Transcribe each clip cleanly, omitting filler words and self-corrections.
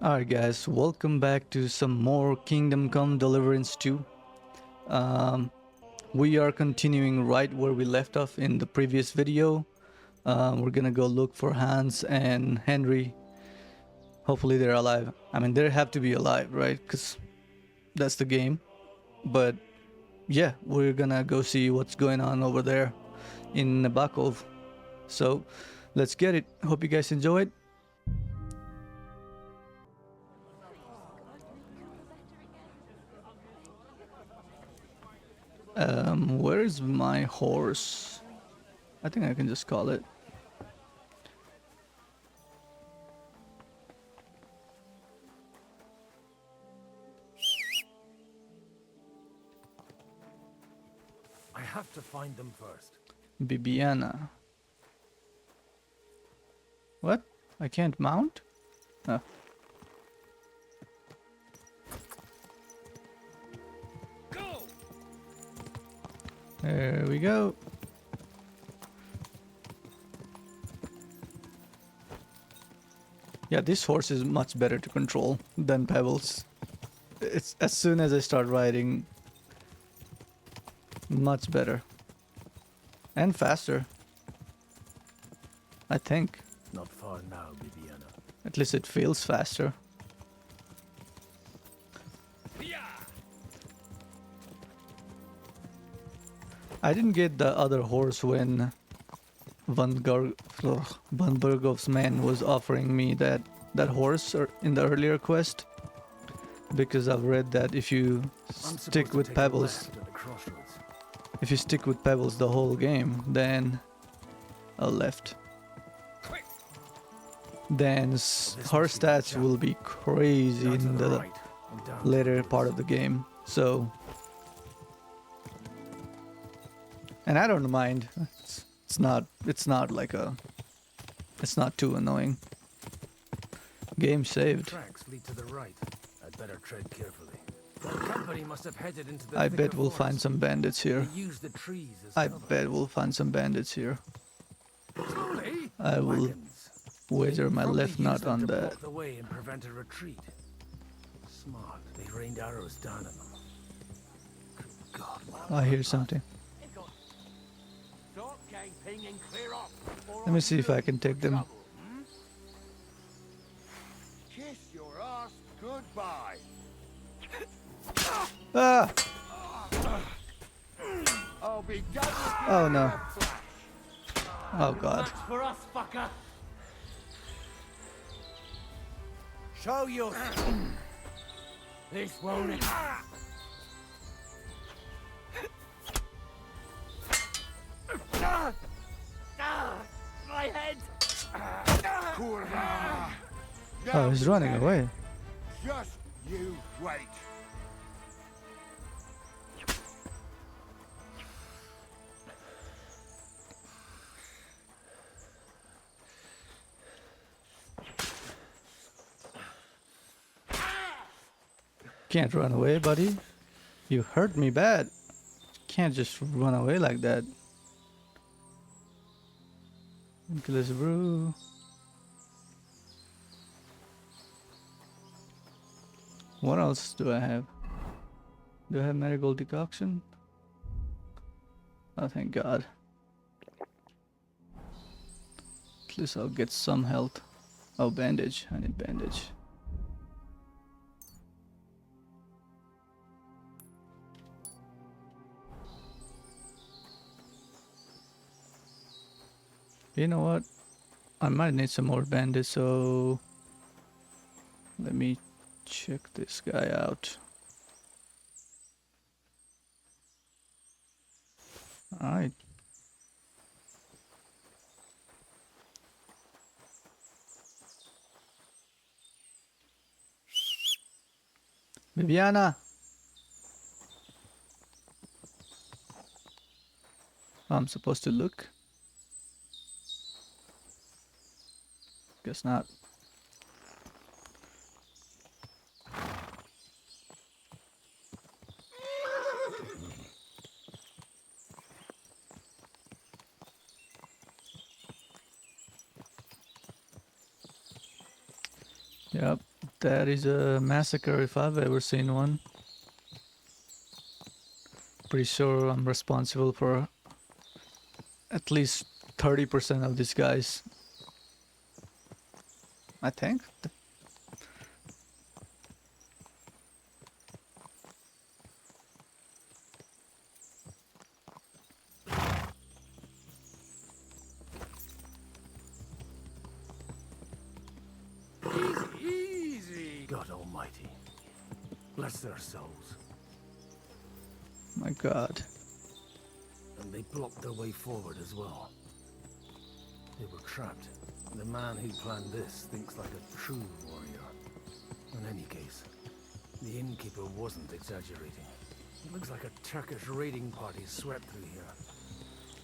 Alright guys, welcome back to some more Kingdom Come Deliverance 2. Um, we are continuing right where we left off in the previous video. We're gonna go look for Hans and Henry. Hopefully they're alive. I mean, they have to be alive, right? Because that's the game. But yeah, we're gonna go see what's going on over there in Nabokov. So let's get it. Hope you guys enjoy it. Where's my horse? I think I can just call it. I have to find them first. Bibiana. What? I can't mount? Oh. Go! There we go. Yeah, this horse is much better to control than Pebbles. It's as soon as I start riding, much better. And faster. I think. Not far now, Bibiana. At least it feels faster. I didn't get the other horse when Van Bergov's man was offering me that horse in the earlier quest, because I've read that if you stick with Pebbles, the whole game, then a left, then her stats will be crazy in the later part of the game. So, and I don't mind. It's not like it's not too annoying. Game saved. Tracks lead to the right. I'd better tread carefully. The company must have headed into the I bet we'll find some bandits here. They use the trees as I cover. bet we'll find some bandits here. Slowly. I will Wagons. wager my Probably left used nut them on to that. block the way and prevent a retreat. Smart. They rained arrows down at them. Good God, what I hear something. Let me see if I can take them. Kiss your ass goodbye. Ah! I'll be done with Oh you no. in a flash. Oh god. for us, fucker. Show you. This won't. My head. Kurva. Oh, he's running away. Just you wait. Can't run away, buddy. You hurt me bad. Can't just run away like that. Nicholas Brew. What else do I have? Do I have marigold decoction? Oh, thank God. At least I'll get some health. Oh, bandage. I need bandage. You know what? I might need some more bandage, so let me check this guy out. Alright. Viviana! I'm supposed to look? Guess not. Yep, That is a massacre if I've ever seen one. Pretty sure I'm responsible for at least 30% of these guys. I think. Easy! God almighty. Bless their souls. My god. And they blocked their way forward as well. They were trapped. The man who planned this thinks like a true warrior. In any case, the innkeeper wasn't exaggerating. It looks like a Turkish raiding party swept through here.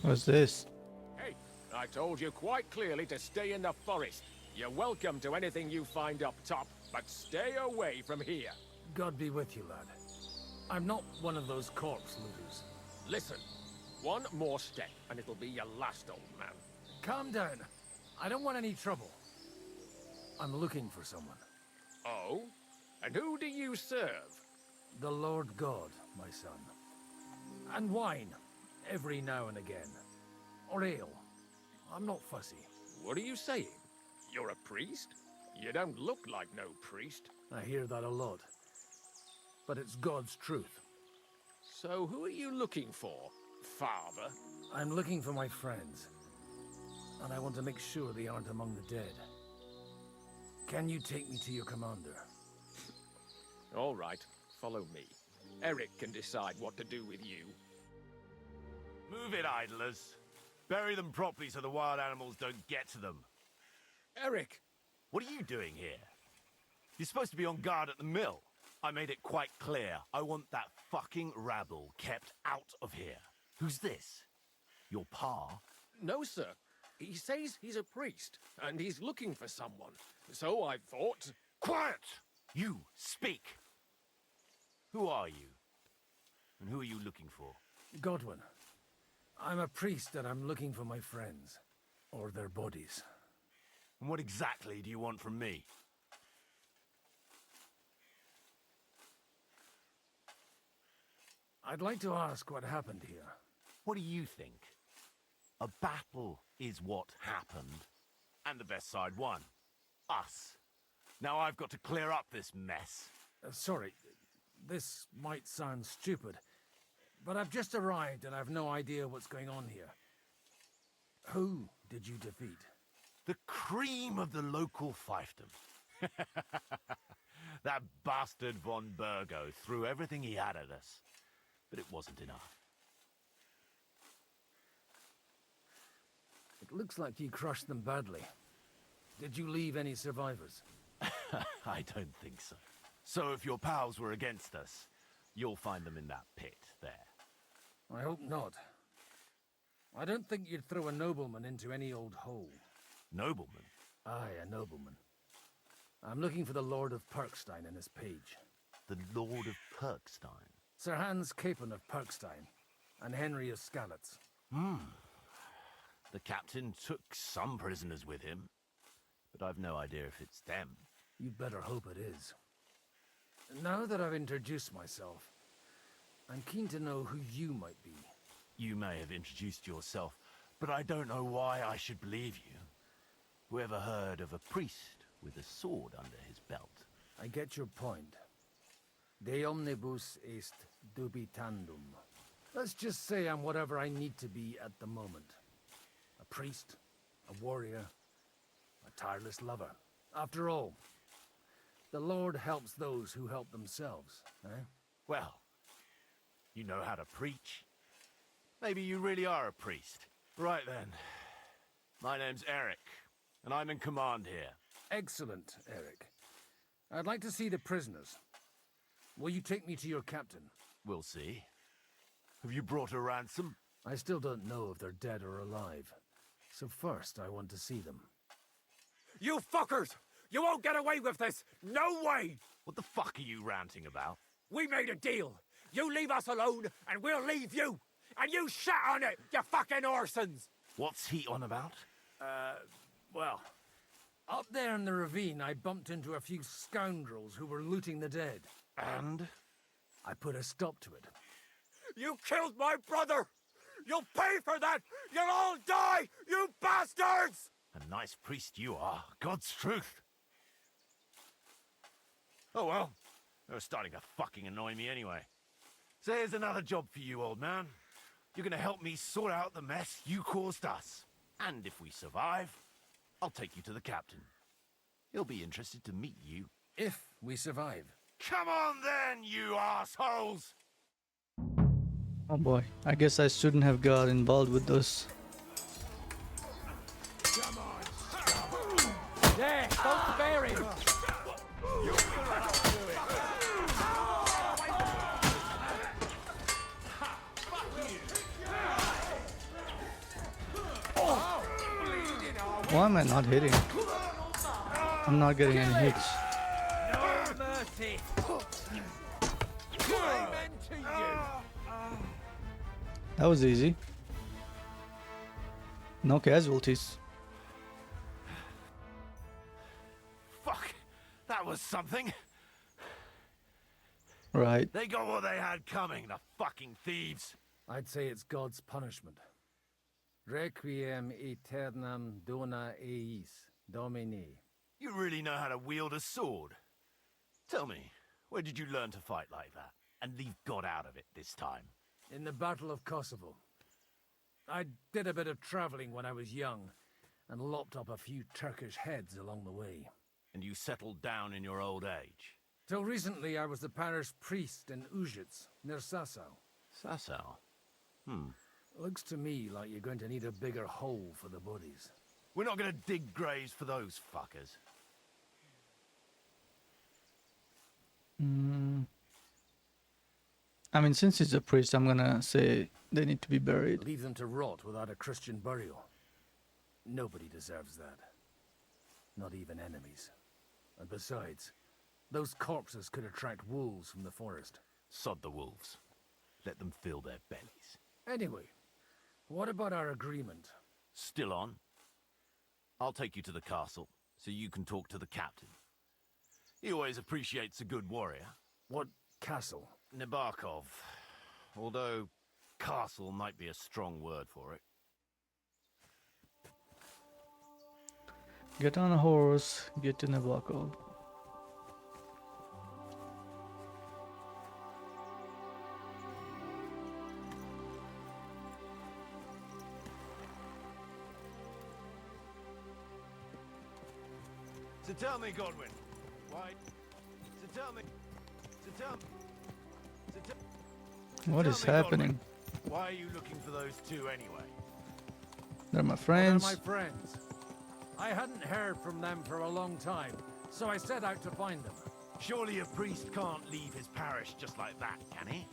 What's this? Hey, I told you quite clearly to stay in the forest. You're welcome to anything you find up top, but stay away from here. God be with you, lad. I'm not one of those corpse looters. Listen, one more step and it'll be your last, old man. Calm down. I don't want any trouble. I'm looking for someone. Oh? And who do you serve? The Lord God, my son. And wine, every now and again. Or ale. I'm not fussy. What are you saying? You're a priest? You don't look like no priest. I hear that a lot. But it's God's truth. So who are you looking for, father? I'm looking for my friends. And I want to make sure they aren't among the dead. Can you take me to your commander? All right, follow me. Eric can decide what to do with you. Move it, idlers. Bury them properly so the wild animals don't get to them. Eric! What are you doing here? You're supposed to be on guard at the mill. I made it quite clear. I want that fucking rabble kept out of here. Who's this? Your pa? No, sir. He says he's a priest, and he's looking for someone. So I thought... Quiet! You, speak! Who are you? And who are you looking for? Godwin. I'm a priest and I'm looking for my friends. Or their bodies. And what exactly do you want from me? I'd like to ask what happened here. What do you think? A battle is what happened. And the best side won. Us. Now I've got to clear up this mess. Sorry, this might sound stupid, but I've just arrived and I've no idea what's going on here. Who did you defeat? The cream of the local fiefdom. That bastard von Burgo threw everything he had at us, but it wasn't enough. It looks like you crushed them badly. Did you leave any survivors? I don't think so. So if your pals were against us, you'll find them in that pit there. I hope not. I don't think you'd throw a nobleman into any old hole. Nobleman? Aye, a nobleman. I'm looking for the Lord of Perkstein and his page. The Lord of Perkstein? Sir Hans Capon of Perkstein, and Henry of Skalitz. The captain took some prisoners with him, but I've no idea if it's them. You'd better hope it is. Now that I've introduced myself, I'm keen to know who you might be. You may have introduced yourself, but I don't know why I should believe you. Whoever heard of a priest with a sword under his belt? I get your point. De omnibus est dubitandum. Let's just say I'm whatever I need to be at the moment. A priest, a warrior, a tireless lover. After all, the Lord helps those who help themselves, eh? Well, you know how to preach. Maybe you really are a priest. Right then. My name's Eric, and I'm in command here. Excellent, Eric. I'd like to see the prisoners. Will you take me to your captain? We'll see. Have you brought a ransom? I still don't know if they're dead or alive. So first, I want to see them. You fuckers! You won't get away with this! No way! What the fuck are you ranting about? We made a deal. You leave us alone, and we'll leave you! And you shat on it, you fucking orsons! What's he on about? Well, Up there in the ravine, I bumped into a few scoundrels who were looting the dead. And? I put a stop to it. You killed my brother! You'll pay for that! You'll all die, you bastards! A nice priest you are. God's truth. Oh well. They were starting to fucking annoy me anyway. So here's another job for you, old man. You're gonna help me sort out the mess you caused us. And if we survive, I'll take you to the captain. He'll be interested to meet you. If we survive. Come on then, you assholes! Oh boy, I guess I shouldn't have got involved with those. There, don't spare him! Why am I not hitting? I'm not getting any hits. No mercy! Amen to you! That was easy. No casualties. Fuck! That was something. Right. They got what they had coming, the fucking thieves. I'd say it's God's punishment. Requiem aeternam dona eis, Domini. You really know how to wield a sword. Tell me, where did you learn to fight like that? And leave God out of it this time? In the Battle of Kosovo. I did a bit of traveling when I was young, and lopped up a few Turkish heads along the way. And you settled down in your old age? Till recently I was the parish priest in Ujits, near Sasau. Sasau? Looks to me like you're going to need a bigger hole for the bodies. We're not gonna dig graves for those fuckers. I mean, since he's a priest, I'm gonna say they need to be buried. Leave them to rot without a Christian burial. Nobody deserves that. Not even enemies. And besides, those corpses could attract wolves from the forest. Sod the wolves. Let them fill their bellies. Anyway, what about our agreement? Still on? I'll take you to the castle, so you can talk to the captain. He always appreciates a good warrior. What castle? Nabokov. Although, castle might be a strong word for it. Get on a horse, get to Nabokov. So tell me, Godwin. Why? So tell me. So tell me. What is happening? Why are you looking for those two anyway? They're my They're friends. my friends. I hadn't heard from them for a long time, so I set out to find them. Surely a priest can't leave his parish just like that, can he?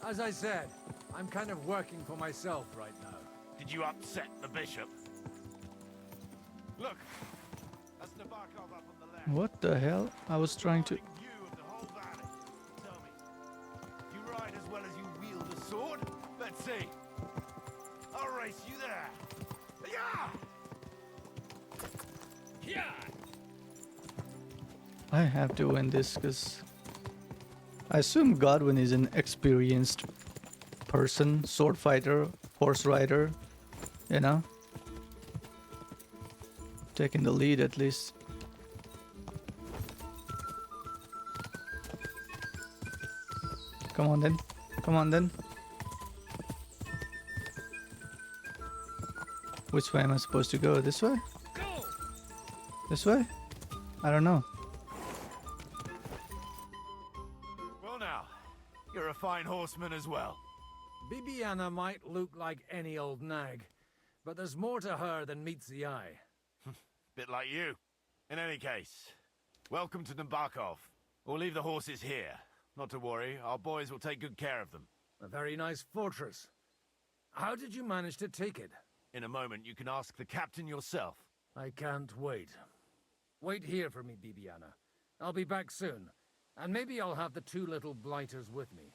As I said, I'm kind of working for myself right now. Did you upset the bishop? Look, that's Nabokov up on the left. What the hell? I was trying to... View of the whole valley. Tell me, you ride as well as you wield a sword? Let's see. I'll race you there. Yeah! Yeah! I have to win this because I assume Godwin is an experienced person, sword fighter, horse rider, you know? Taking the lead at least. Come on then. Come on then. Which way am I supposed to go? This way? Go! This way? I don't know. Well now, you're a fine horseman as well. Bibiana might look like any old nag, but there's more to her than meets the eye. Bit like you. In any case, welcome to Nabokov. We'll leave the horses here. Not to worry, our boys will take good care of them. A very nice fortress. How did you manage to take it? In a moment, you can ask the captain yourself. I can't wait. Wait here for me, Bibiana. I'll be back soon, and maybe I'll have the two little blighters with me.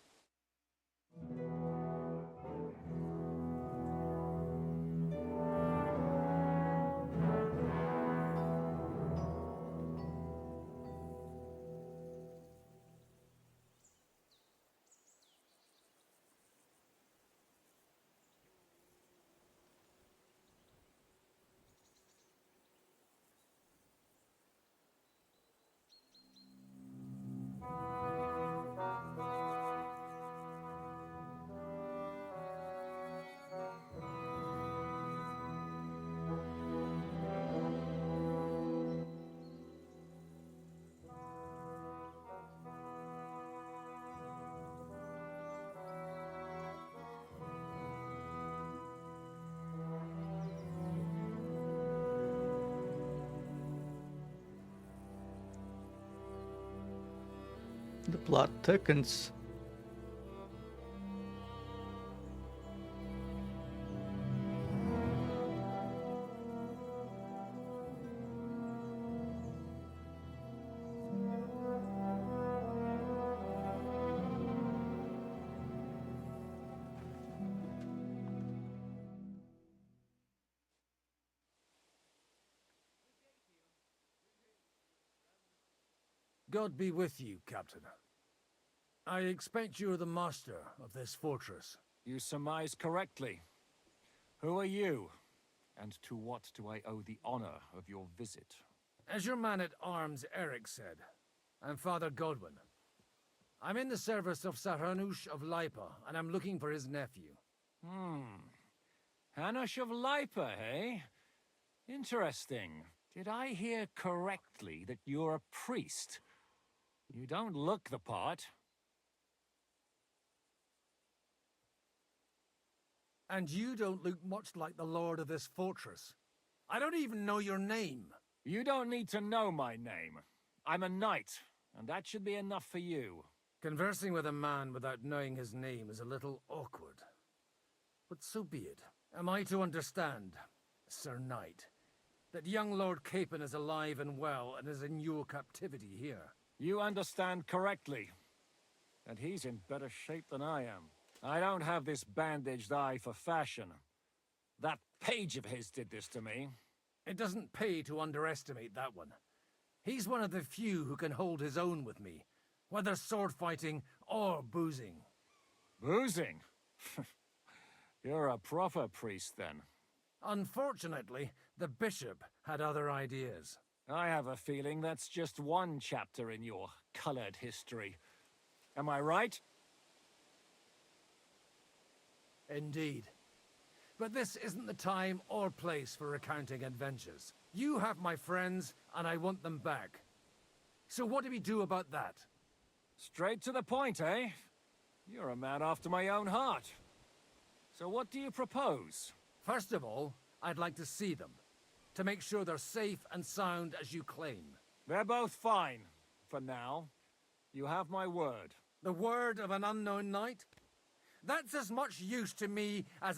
The plot thickens. God be with you, Captain. I expect you're the master of this fortress. You surmise correctly. Who are you? And to what do I owe the honor of your visit? As your man-at-arms Eric said, I'm Father Godwin. I'm in the service of Sir Hanush of Lipa, and I'm looking for his nephew. Hanush of Lipa, eh? Interesting. Did I hear correctly that you're a priest? You don't look the part. And you don't look much like the lord of this fortress. I don't even know your name. You don't need to know my name. I'm a knight, and that should be enough for you. Conversing with a man without knowing his name is a little awkward. But so be it. Am I to understand, Sir Knight, that young Lord Capon is alive and well and is in your captivity here? You understand correctly. And he's in better shape than I am. I don't have this bandaged eye for fashion. That page of his did this to me. It doesn't pay to underestimate that one. He's one of the few who can hold his own with me, whether sword fighting or boozing. Boozing? You're a proper priest, then. Unfortunately, the bishop had other ideas. I have a feeling that's just one chapter in your colored history. Am I right? Indeed. But this isn't the time or place for recounting adventures. You have my friends, and I want them back. So what do we do about that? Straight to the point, eh? You're a man after my own heart. So what do you propose? First of all, I'd like to see them, to make sure they're safe and sound as you claim. They're both fine, for now. You have my word. The word of an unknown knight? That's as much use to me as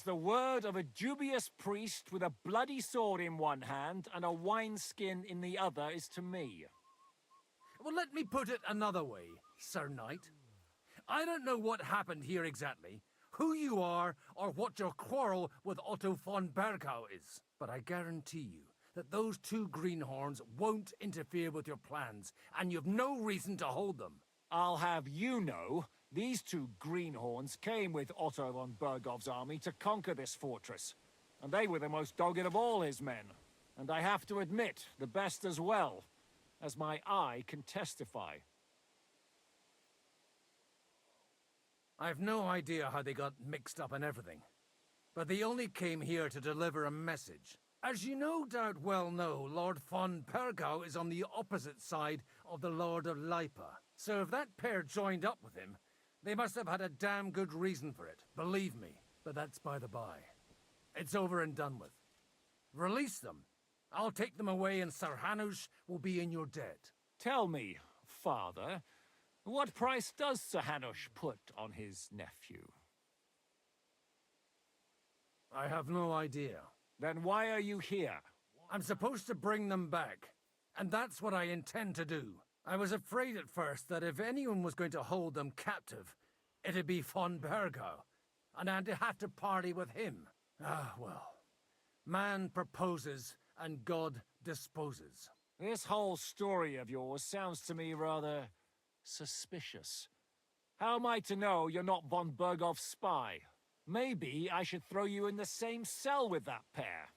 the word of a dubious priest with a bloody sword in one hand and a wineskin in the other is to me. Well, let me put it another way, Sir Knight. I don't know what happened here exactly, who you are, or what your quarrel with Otto von Bergau is. But I guarantee you that those two greenhorns won't interfere with your plans, and you've no reason to hold them. I'll have you know, these two greenhorns came with Otto von Bergov's army to conquer this fortress. And they were the most dogged of all his men. And I have to admit, the best as well, as my eye can testify. I've no idea how they got mixed up in everything. But they only came here to deliver a message. As you no doubt well know, Lord von Bergau is on the opposite side of the Lord of Lipa. So if that pair joined up with him, they must have had a damn good reason for it, believe me. But that's by the by. It's over and done with. Release them. I'll take them away and Sir Hanush will be in your debt. Tell me, father, what price does Sir Hanush put on his nephew? I have no idea. Then why are you here? I'm supposed to bring them back, and that's what I intend to do. I was afraid at first that if anyone was going to hold them captive, it'd be von Bergau, and I'd have to party with him. Ah, well. Man proposes, and God disposes. This whole story of yours sounds to me rather suspicious. How am I to know you're not von Bergov's spy? Maybe I should throw you in the same cell with that pair.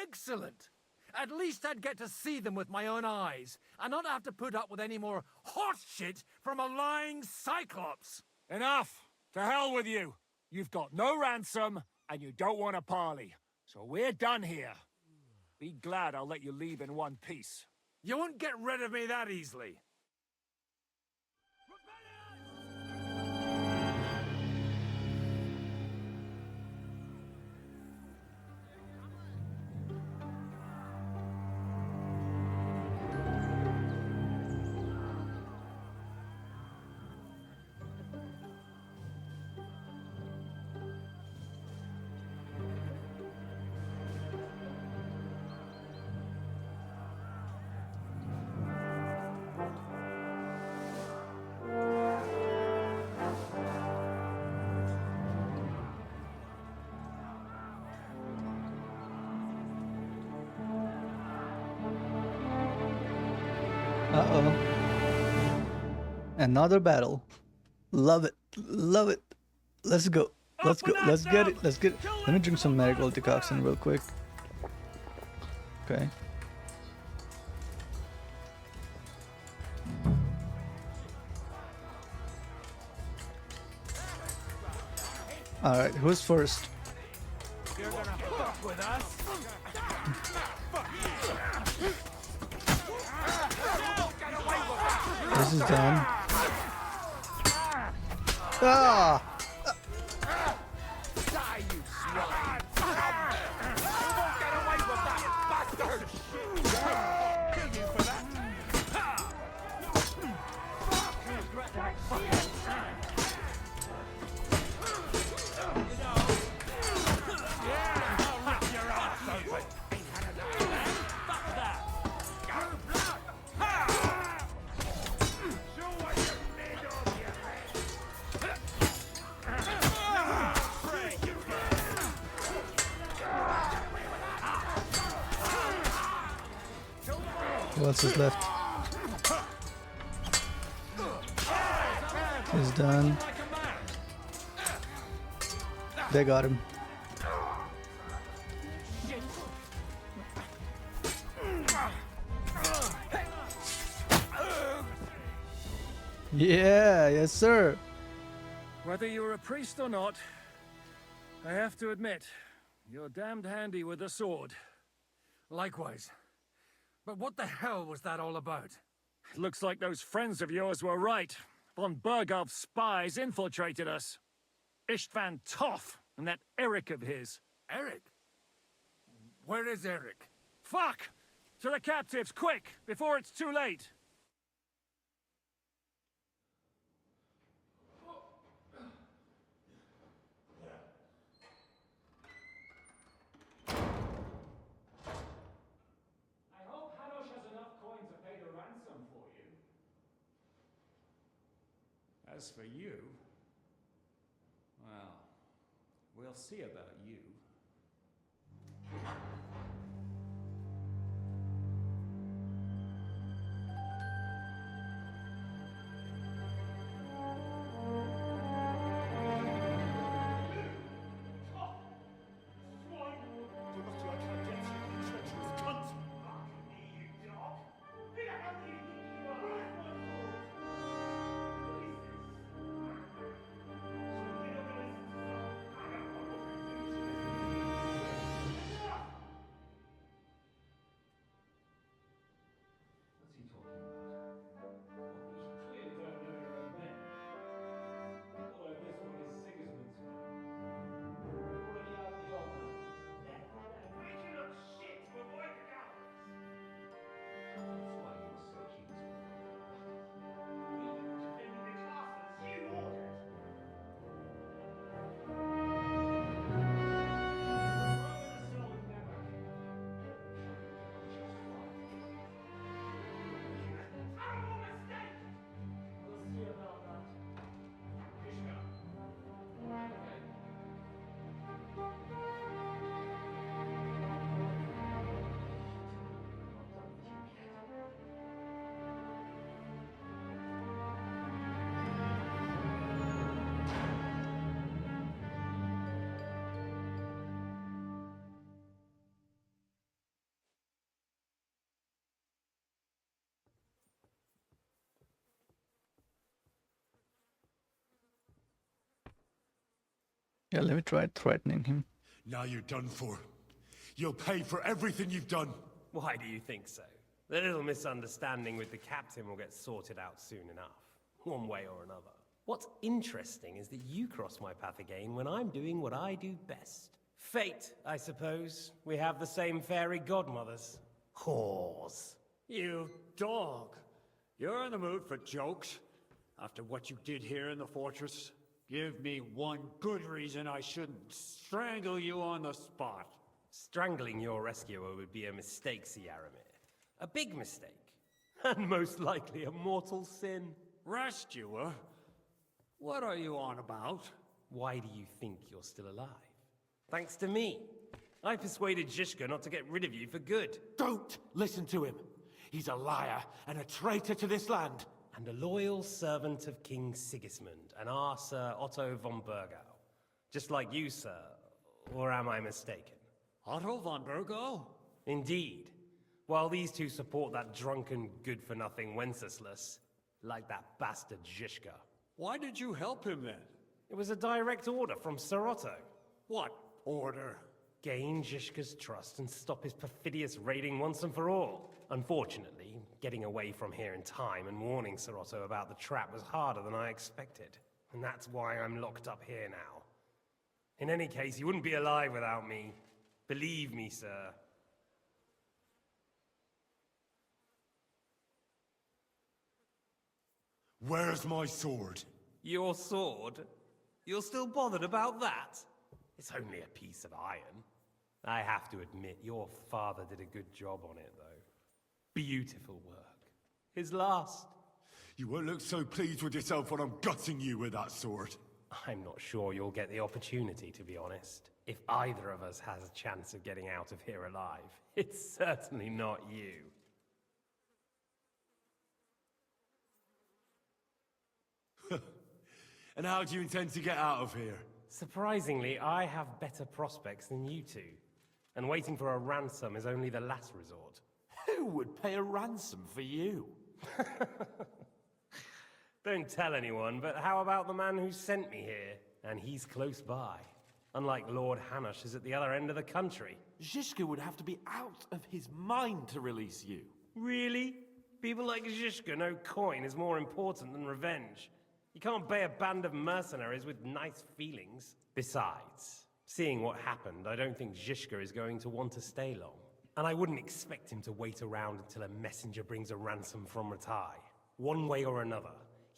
Excellent! At least I'd get to see them with my own eyes, and not have to put up with any more horse shit from a lying cyclops! Enough! To hell with you! You've got no ransom, and you don't want a parley. So we're done here. Be glad I'll let you leave in one piece. You won't get rid of me that easily. Uh-oh. Another battle. Love it. Love it. Let's go. Let's go. Let's get it. Let's get it. Let me drink some medical decoction real quick. Okay. Alright, who's first? You're gonna fuck with us? This is done. Ah! Die, you swine! You won't get away with that, bastard! Kill you for that! I'll rip your ass open! Fuck that! Show what you're made of, you Who else is left? He's done. They got him. Yeah, yes sir. Whether you're a priest or not, I have to admit, you're damned handy with a sword. Likewise. But what the hell was that all about? It looks like those friends of yours were right. Von Bergov's spies infiltrated us. Istvan Toth and that Eric of his. Eric? Where is Eric? Fuck! To the captives, quick, before it's too late! I hope Hanush has enough coin to pay the ransom for you. As for you, well, we'll see about you. Yeah, let me try threatening him. Now you're done for. You'll pay for everything you've done. Why do you think so? The little misunderstanding with the captain will get sorted out soon enough, one way or another. What's interesting is that you cross my path again when I'm doing what I do best. Fate, I suppose. We have the same fairy godmothers. Whores. You dog. You're in the mood for jokes? After what you did here in the fortress? Give me one good reason I shouldn't strangle you on the spot. Strangling your rescuer would be a mistake, Sierramir. A big mistake. And most likely a mortal sin. Rescuer? What are you on about? Why do you think you're still alive? Thanks to me. I persuaded Zhishka not to get rid of you for good. Don't listen to him. He's a liar and a traitor to this land. And a loyal servant of King Sigismund and our Sir Otto von Burgau. Just like you, sir. Or am I mistaken? Otto von Burgau? Indeed. While these two support that drunken, good-for-nothing Wenceslas, like that bastard Zhishka. Why did you help him then? It was a direct order from Sir Otto. What order? Gain Zhishka's trust and stop his perfidious raiding once and for all. Unfortunately, getting away from here in time and warning Sir Otto about the trap was harder than I expected. And that's why I'm locked up here now. In any case, you wouldn't be alive without me. Believe me, sir. Where's my sword? Your sword? You're still bothered about that? It's only a piece of iron. I have to admit, your father did a good job on it, though. Beautiful work. His last. You won't look so pleased with yourself when I'm gutting you with that sword. I'm not sure you'll get the opportunity, to be honest. If either of us has a chance of getting out of here alive, it's certainly not you. And how do you intend to get out of here? Surprisingly, I have better prospects than you two. And waiting for a ransom is only the last resort. Who would pay a ransom for you? Don't tell anyone, but how about the man who sent me here? And he's close by. Unlike Lord Hanush is at the other end of the country. Zhishka would have to be out of his mind to release you. Really? People like Zhishka know coin is more important than revenge. You can't pay a band of mercenaries with nice feelings. Besides, seeing what happened, I don't think Zhishka is going to want to stay long. And I wouldn't expect him to wait around until a messenger brings a ransom from Ratai. One way or another,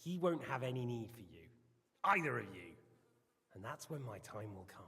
he won't have any need for you. Either of you. And that's when my time will come.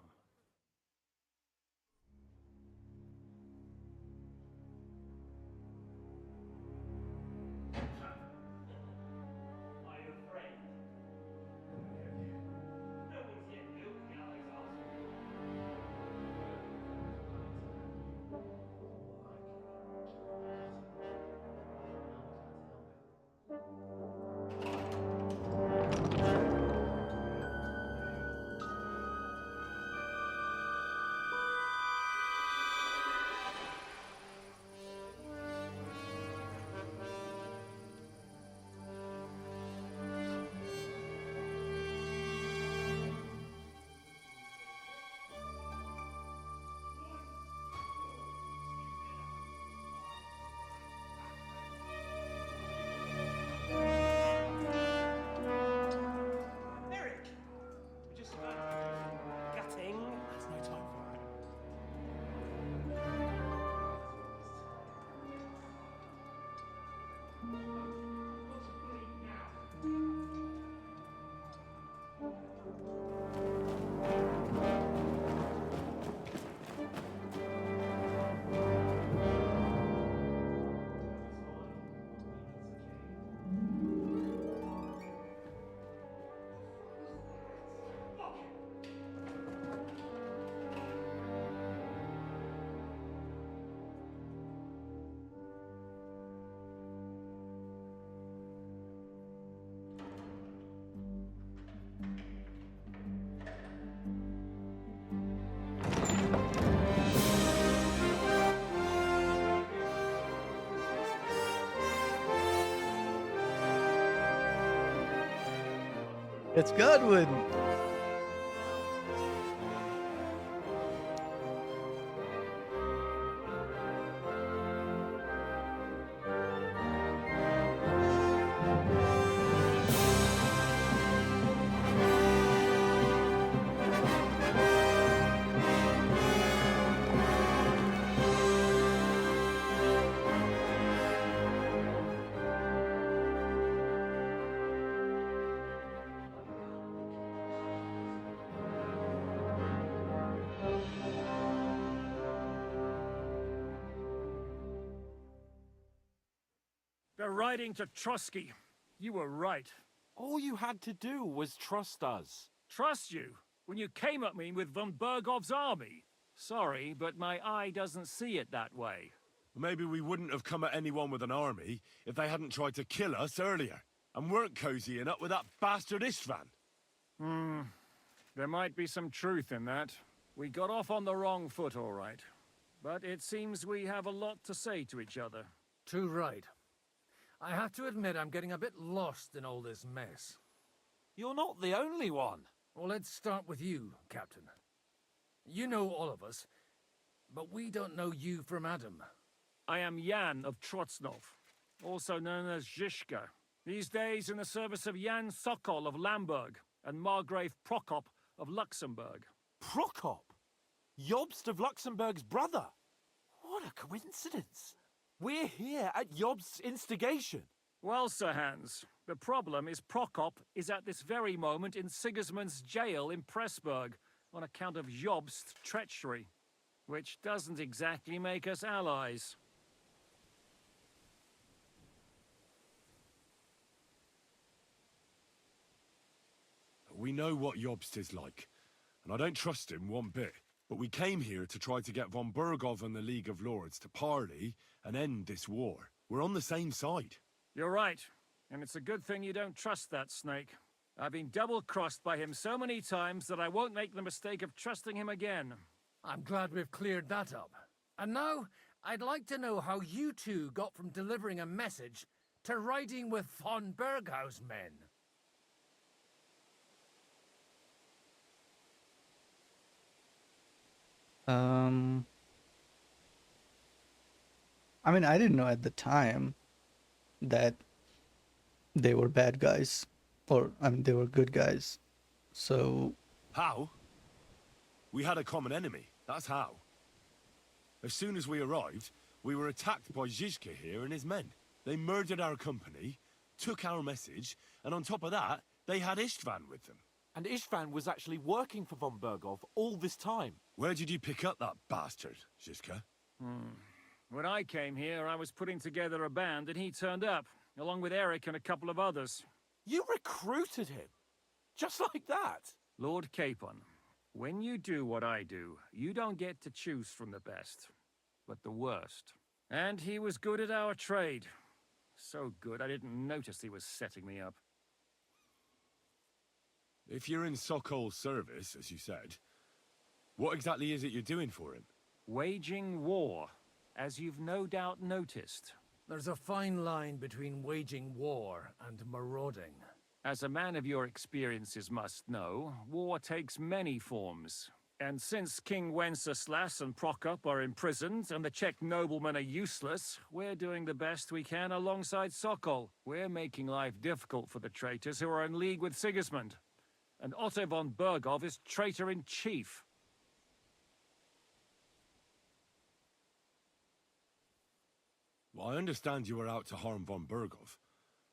It's Godwin. They're riding to Trosky. You were right. All you had to do was trust us. Trust you? When you came at me with von Bergov's army? Sorry, but my eye doesn't see it that way. Maybe we wouldn't have come at anyone with an army if they hadn't tried to kill us earlier, and weren't cozying up with that bastard Istvan. There might be some truth in that. We got off on the wrong foot, all right. But it seems we have a lot to say to each other. Too right. I have to admit I'm getting a bit lost in all this mess. You're not the only one. Well, let's start with you, Captain. You know all of us, but we don't know you from Adam. I am Jan of Trotsnov, also known as Zhishka. These days in the service of Jan Sokol of Lamberg and Margrave Prokop of Luxembourg. Prokop? Jobst of Luxembourg's brother? What a coincidence. We're here at Jobst's instigation. Well, Sir Hans, the problem is Prokop is at this very moment in Sigismund's jail in Pressburg on account of Jobst's treachery, which doesn't exactly make us allies. We know what Jobst is like, and I don't trust him one bit. But we came here to try to get von Bergov and the League of Lords to parley and end this war. We're on the same side. You're right, and it's a good thing you don't trust that snake. I've been double-crossed by him so many times that I won't make the mistake of trusting him again. I'm glad we've cleared that up. And now, I'd like to know how you two got from delivering a message to riding with von Berghaus men. I mean, I didn't know at the time that they were bad guys, or I mean, they were good guys. So How? We had a common enemy, that's how. As soon as we arrived, we were attacked by Zizka here and his men. They murdered our company, took our message, and on top of that, they had Istvan with them. And Istvan was actually working for von Bergov all this time. Where did you pick up that bastard, Zizka? When I came here, I was putting together a band, and he turned up, along with Eric and a couple of others. You recruited him? Just like that? Lord Capon, when you do what I do, you don't get to choose from the best, but the worst. And he was good at our trade. So good, I didn't notice he was setting me up. If you're in Sokol's service, as you said, what exactly is it you're doing for him? Waging war, as you've no doubt noticed. There's a fine line between waging war and marauding. As a man of your experiences must know, war takes many forms. And since King Wenceslas and Prokop are imprisoned and the Czech noblemen are useless, we're doing the best we can alongside Sokol. We're making life difficult for the traitors who are in league with Sigismund. And Otto von Bergov is traitor-in-chief. Well, I understand you were out to harm von Bergov,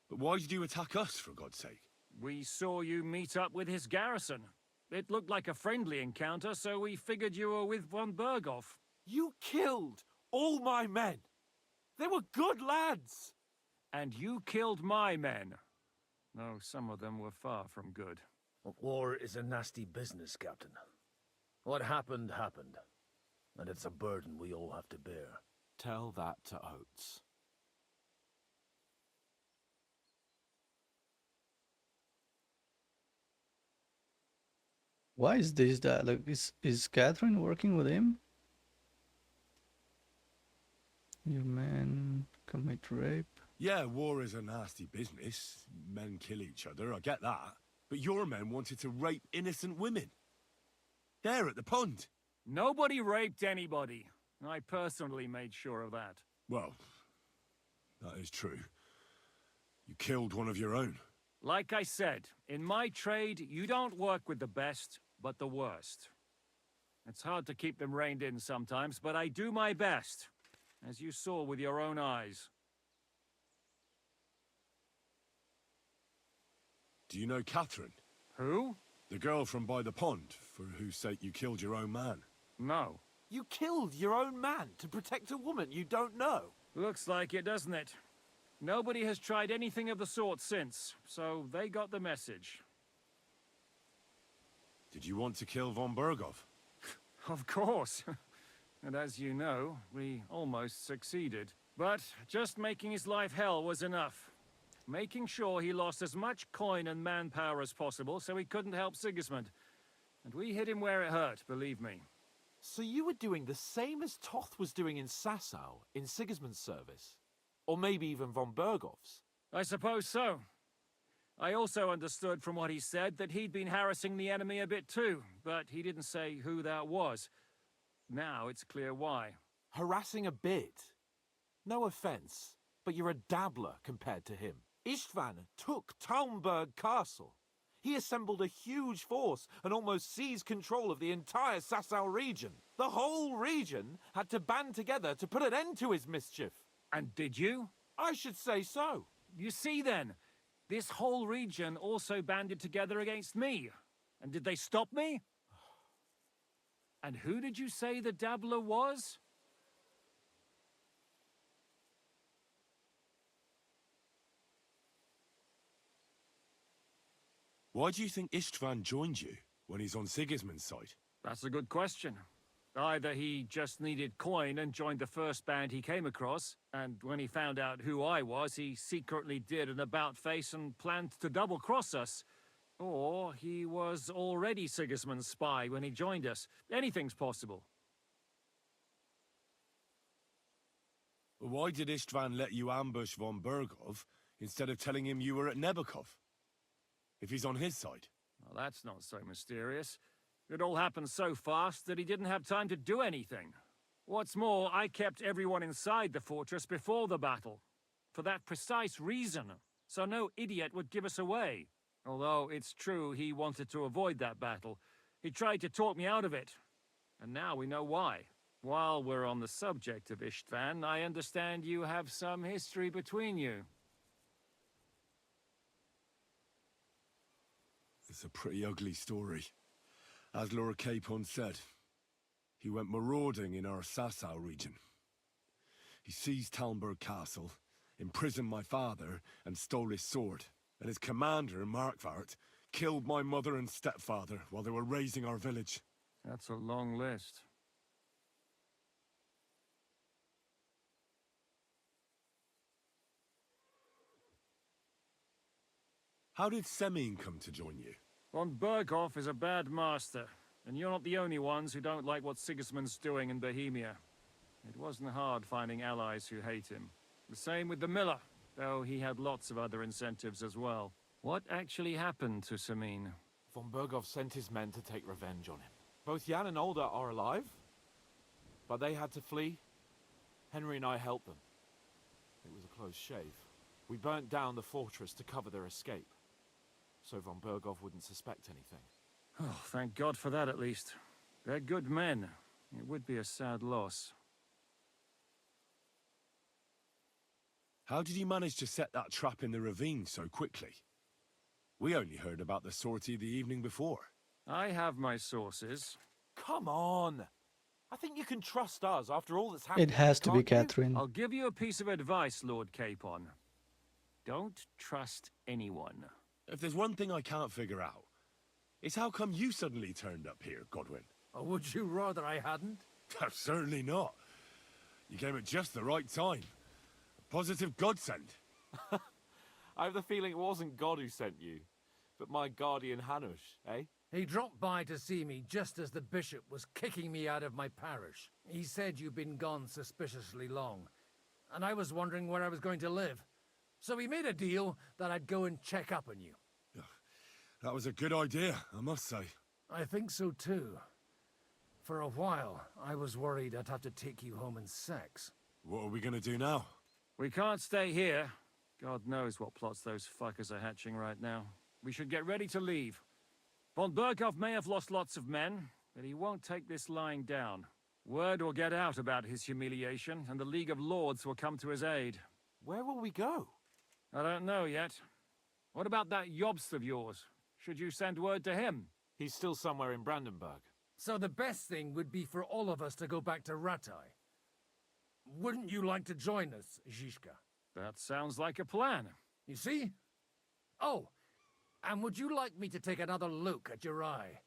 but why did you attack us, for God's sake? We saw you meet up with his garrison. It looked like a friendly encounter, so we figured you were with von Bergov. You killed all my men. They were good lads. And you killed my men. Though some of them were far from good. War is a nasty business, Captain. What happened, happened. And it's a burden we all have to bear. Tell that to Oates. why is this dialogue? Is Catherine working with him? Your men commit rape. Yeah, war is a nasty business. Men kill each other, I get that. But your men wanted to rape innocent women. There at the pond. Nobody raped anybody. I personally made sure of that. Well, that is true. You killed one of your own. Like I said, in my trade, you don't work with the best, but the worst. It's hard to keep them reined in sometimes, but I do my best, as you saw with your own eyes. Do you know Catherine? Who? The girl from by the pond, for whose sake you killed your own man. No. You killed your own man to protect a woman you don't know. Looks like it, doesn't it? Nobody has tried anything of the sort since, so they got the message. Did you want to kill von Bergov? Of course. And as you know, we almost succeeded. But just making his life hell was enough. Making sure he lost as much coin and manpower as possible so he couldn't help Sigismund. And we hit him where it hurt, believe me. So you were doing the same as Toth was doing in Sasau, in Sigismund's service? Or maybe even von Bergov's? I suppose so. I also understood from what he said that he'd been harassing the enemy a bit too, but he didn't say who that was. Now it's clear why. Harassing a bit? No offense, but you're a dabbler compared to him. Istvan took Talmberg Castle. He assembled a huge force and almost seized control of the entire Sasau region. The whole region had to band together to put an end to his mischief. And did you? I should say so. You see then, this whole region also banded together against me. And did they stop me? And who did you say the dabbler was? Why do you think Istvan joined you when he's on Sigismund's side? That's a good question. Either he just needed coin and joined the first band he came across, and when he found out who I was, he secretly did an about-face and planned to double-cross us. Or he was already Sigismund's spy when he joined us. Anything's possible. Why did Istvan let you ambush von Bergov instead of telling him you were at Nebukov? If he's on his side. Well, that's not so mysterious. It all happened so fast that he didn't have time to do anything. What's more, I kept everyone inside the fortress before the battle. For that precise reason. So no idiot would give us away. Although it's true he wanted to avoid that battle. He tried to talk me out of it. And now we know why. While we're on the subject of Istvan, I understand you have some history between you. It's a pretty ugly story. As Lord Capon said, he went marauding in our Sasau region. He seized Talmberg Castle, imprisoned my father, and stole his sword. And his commander, Markvart, killed my mother and stepfather while they were raising our village. That's a long list. How did Semyon come to join you? Von Berghoff is a bad master, and you're not the only ones who don't like what Sigismund's doing in Bohemia. It wasn't hard finding allies who hate him. The same with the miller, though he had lots of other incentives as well. What actually happened to Semyon? Von Bergov sent his men to take revenge on him. Both Jan and Olda are alive, but they had to flee. Henry and I helped them. It was a close shave. We burnt down the fortress to cover their escape, so von Bergov wouldn't suspect anything. Oh, thank God for that at least. They're good men. It would be a sad loss. How did you manage to set that trap in the ravine so quickly? We only heard about the sortie the evening before. I have my sources. Come on! I think you can trust us after all that's happened. It has to be can't you? Catherine. I'll give you a piece of advice, Lord Capon. Don't trust anyone. If there's one thing I can't figure out, it's how come you suddenly turned up here, Godwin? Or would you rather I hadn't? Certainly not. You came at just the right time. A positive godsend. I have the feeling it wasn't God who sent you, but my guardian Hanush, eh? He dropped by to see me just as the bishop was kicking me out of my parish. He said you'd been gone suspiciously long, and I was wondering where I was going to live. So we made a deal that I'd go and check up on you. That was a good idea, I must say. I think so too. For a while, I was worried I'd have to take you home in sex. What are we gonna do now? We can't stay here. God knows what plots those fuckers are hatching right now. We should get ready to leave. Von Berghoff may have lost lots of men, but he won't take this lying down. Word will get out about his humiliation, and the League of Lords will come to his aid. Where will we go? I don't know yet. What about that Jobst of yours? Should you send word to him? He's still somewhere in Brandenburg. So the best thing would be for all of us to go back to Ratai. Wouldn't you like to join us, Zizka? That sounds like a plan. You see? Oh, and would you like me to take another look at your eye?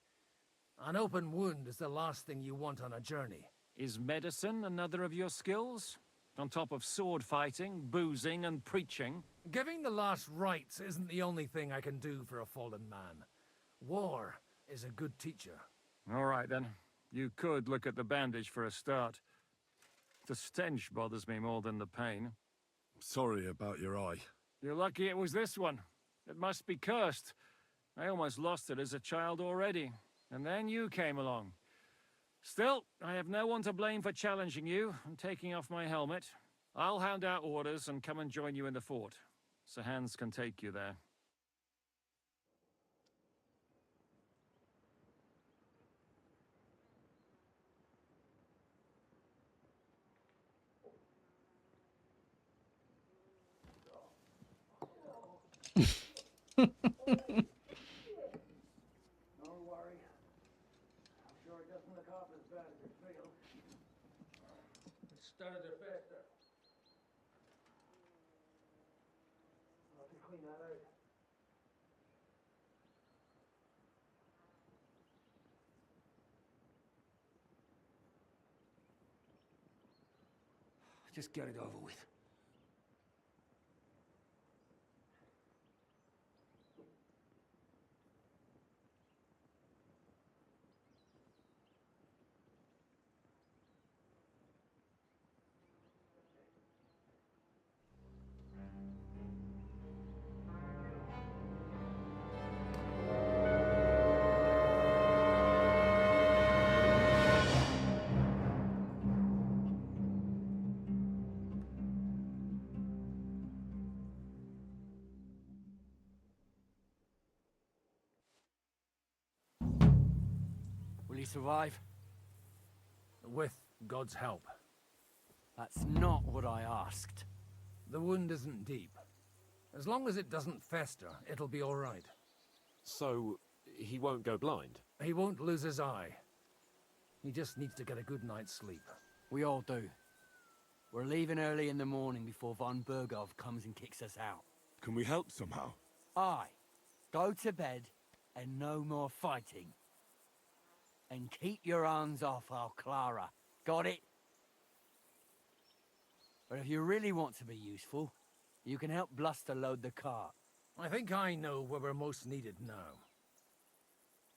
An open wound is the last thing you want on a journey. Is medicine another of your skills? On top of sword fighting, boozing, and preaching? Giving the last rites isn't the only thing I can do for a fallen man. War is a good teacher. All right, then. You could look at the bandage for a start. The stench bothers me more than the pain. Sorry about your eye. You're lucky it was this one. It must be cursed. I almost lost it as a child already. And then you came along. Still, I have no one to blame for challenging you and taking off my helmet. I'll hand out orders and come and join you in the fort. Sir Hans can take you there. Don't worry. I'm sure it doesn't look half as bad as it feels. It started to faster. I'll have to clean that out. Just get it over with. Will he survive? With God's help. That's not what I asked. The wound isn't deep. As long as it doesn't fester, it'll be all right. So, he won't go blind? He won't lose his eye. He just needs to get a good night's sleep. We all do. We're leaving early in the morning before von Bergov comes and kicks us out. Can we help somehow? Aye. Go to bed and no more fighting. And keep your hands off our Clara. Got it? But if you really want to be useful, you can help Bluster load the cart. I think I know where we're most needed now.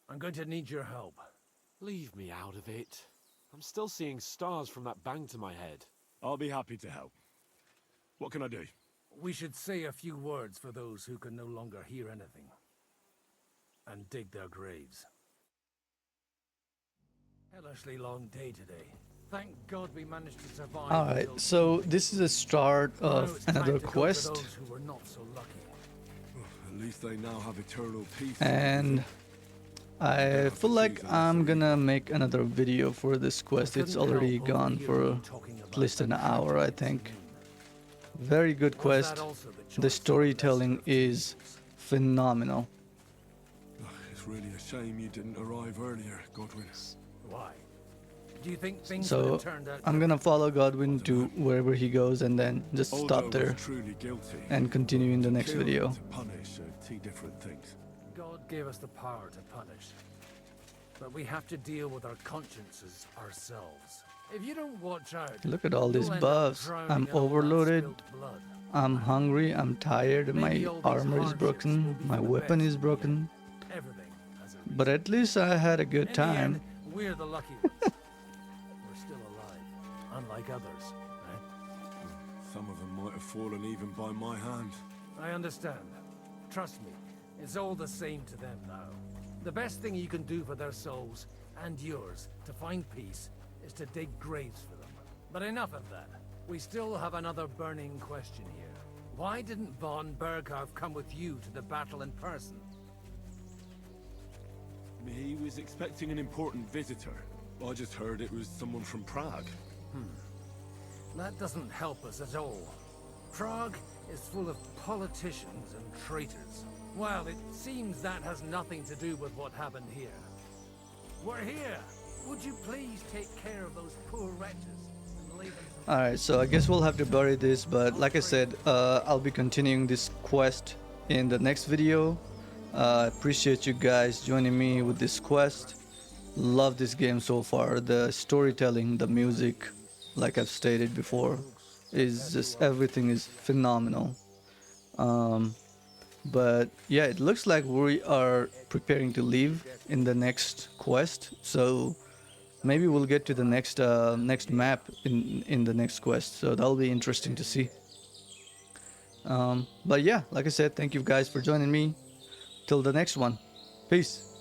I'm going to need your help. Leave me out of it. I'm still seeing stars from that bang to my head. I'll be happy to help. What can I do? We should say a few words for those who can no longer hear anything. And dig their graves. Hellishly long day today. Thank God we managed to survive. Alright, so this is the start of another quest. Those who were not so lucky. At least they now have eternal peace. And I feel like I'm gonna make another video for this quest. It's already gone for at least an hour, I think. Very good quest. The storytelling is phenomenal. It's really a shame you didn't arrive earlier, Godwin. Why? Do you think things So would have turned out? I'm gonna follow Godwin to wherever he goes and then just stop there and continue in the next video. To punish are two different things. God gave us the power to punish. But we have to deal with our consciences ourselves. If you don't watch out, Look at all these you'll end up buffs. drowning I'm in all that overloaded. spilt blood. I'm hungry. I'm tired. My Maybe all these armor is hardships broken. will be My for the weapon best. is broken. Everything has a But at least I had a good In the time. end, we're the lucky ones. We're still alive, unlike others. Right? Some of them might have fallen even by my hand. I understand. Trust me, it's all the same to them now. The best thing you can do for their souls, and yours, to find peace, is to dig graves for them. But enough of that. We still have another burning question here. Why didn't von Berghoff come with you to the battle in person? He was expecting an important visitor. I just heard it was someone from Prague. That doesn't help us at all. Prague is full of politicians and traitors. Well, it seems that has nothing to do with what happened here. We're here! Would you please take care of those poor wretches and leave them to... Alright, so I guess we'll have to bury this, but like I said, I'll be continuing this quest in the next video. Appreciate you guys joining me with this quest. love this game so far. The storytelling, the music, like I've stated before, is just everything is phenomenal. But yeah, it looks like we are preparing to leave in the next quest. So maybe we'll get to the next map in the next quest. So that'll be interesting to see. But yeah, like I said, thank you guys for joining me. Till the next one. Peace.